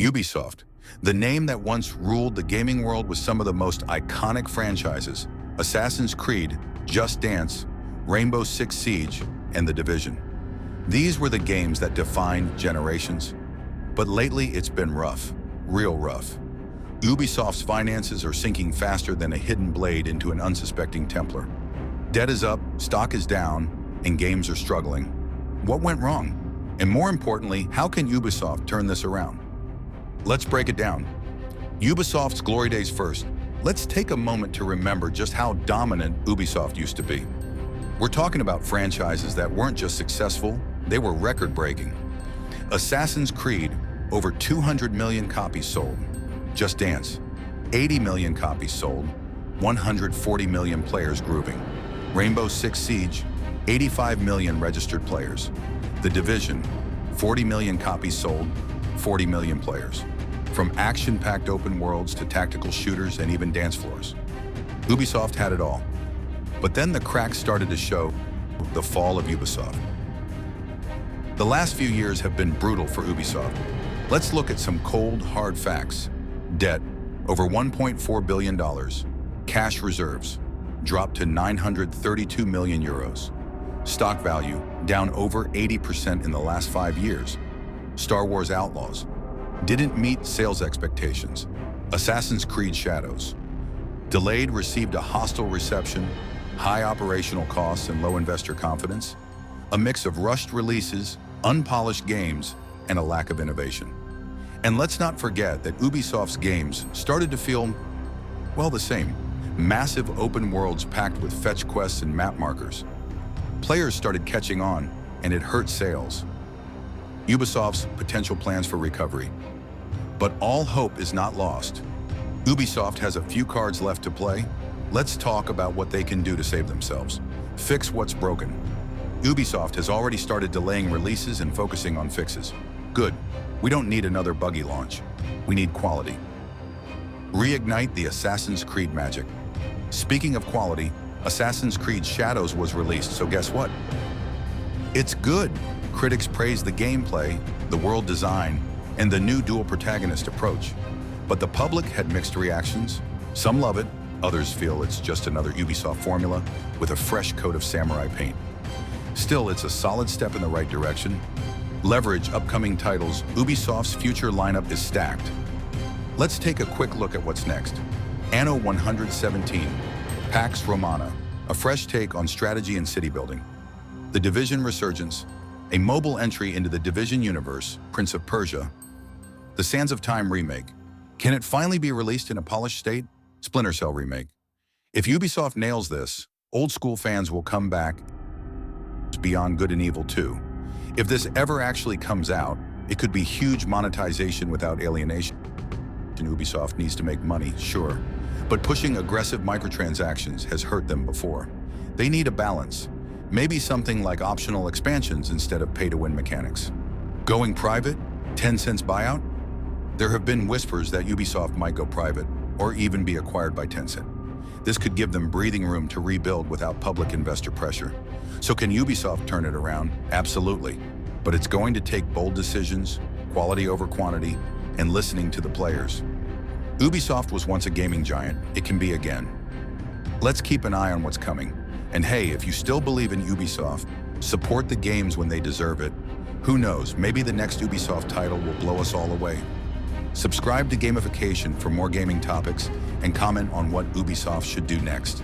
Ubisoft, the name that once ruled the gaming world with some of the most iconic franchises: Assassin's Creed, Just Dance, Rainbow Six Siege, and The Division. These were the games that defined generations. But lately, it's been rough, real rough. Ubisoft's finances are sinking faster than a hidden blade into an unsuspecting Templar. Debt is up, stock is down, and games are struggling. What went wrong? And more importantly, how can Ubisoft turn this around? Let's break it down. Ubisoft's glory days first. Let's take a moment to remember just how dominant Ubisoft used to be. We're talking about franchises that weren't just successful, they were record-breaking. Assassin's Creed, over 200 million copies sold. Just Dance, 80 million copies sold, 140 million players grooving. Rainbow Six Siege, 85 million registered players. The Division, 40 million copies sold, 40 million players. From action-packed open worlds to tactical shooters and even dance floors. Ubisoft had it all. But then the cracks started to show. The fall of Ubisoft. The last few years have been brutal for Ubisoft. Let's look at some cold, hard facts. Debt, over $1.4 billion. Cash reserves, dropped to 932 million euros. Stock value, down over 80% in the last 5 years. Star Wars Outlaws, didn't meet sales expectations. Assassin's Creed Shadows, delayed, received a hostile reception, high operational costs and low investor confidence, a mix of rushed releases, unpolished games, and a lack of innovation. And let's not forget that Ubisoft's games started to feel, well, the same. Massive open worlds packed with fetch quests and map markers. Players started catching on, and it hurt sales. Ubisoft's potential plans for recovery. But all hope is not lost. Ubisoft has a few cards left to play. Let's talk about what they can do to save themselves. Fix what's broken. Ubisoft has already started delaying releases and focusing on fixes. Good. We don't need another buggy launch. We need quality. Reignite the Assassin's Creed magic. Speaking of quality, Assassin's Creed Shadows was released, so guess what? It's good. Critics praise the gameplay, the world design, and the new dual protagonist approach. But the public had mixed reactions. Some love it, others feel it's just another Ubisoft formula with a fresh coat of samurai paint. Still, it's a solid step in the right direction. Leverage upcoming titles. Ubisoft's future lineup is stacked. Let's take a quick look at what's next. Anno 117, Pax Romana, a fresh take on strategy and city building. The Division Resurgence, a mobile entry into the Division universe, Prince of Persia. The Sands of Time remake. Can it finally be released in a polished state? Splinter Cell remake. If Ubisoft nails this, old school fans will come back. Beyond Good and Evil 2. If this ever actually comes out, it could be huge monetization without alienation. Ubisoft needs to make money, sure, but pushing aggressive microtransactions has hurt them before. They need a balance. Maybe something like optional expansions instead of pay-to-win mechanics. Going private? 10 cents buyout? There have been whispers that Ubisoft might go private or even be acquired by Tencent. This could give them breathing room to rebuild without public investor pressure. So can Ubisoft turn it around? Absolutely. But it's going to take bold decisions, quality over quantity, and listening to the players. Ubisoft was once a gaming giant. It can be again. Let's keep an eye on what's coming. And hey, if you still believe in Ubisoft, support the games when they deserve it. Who knows, maybe the next Ubisoft title will blow us all away. Subscribe to Gamification for more gaming topics and comment on what Ubisoft should do next.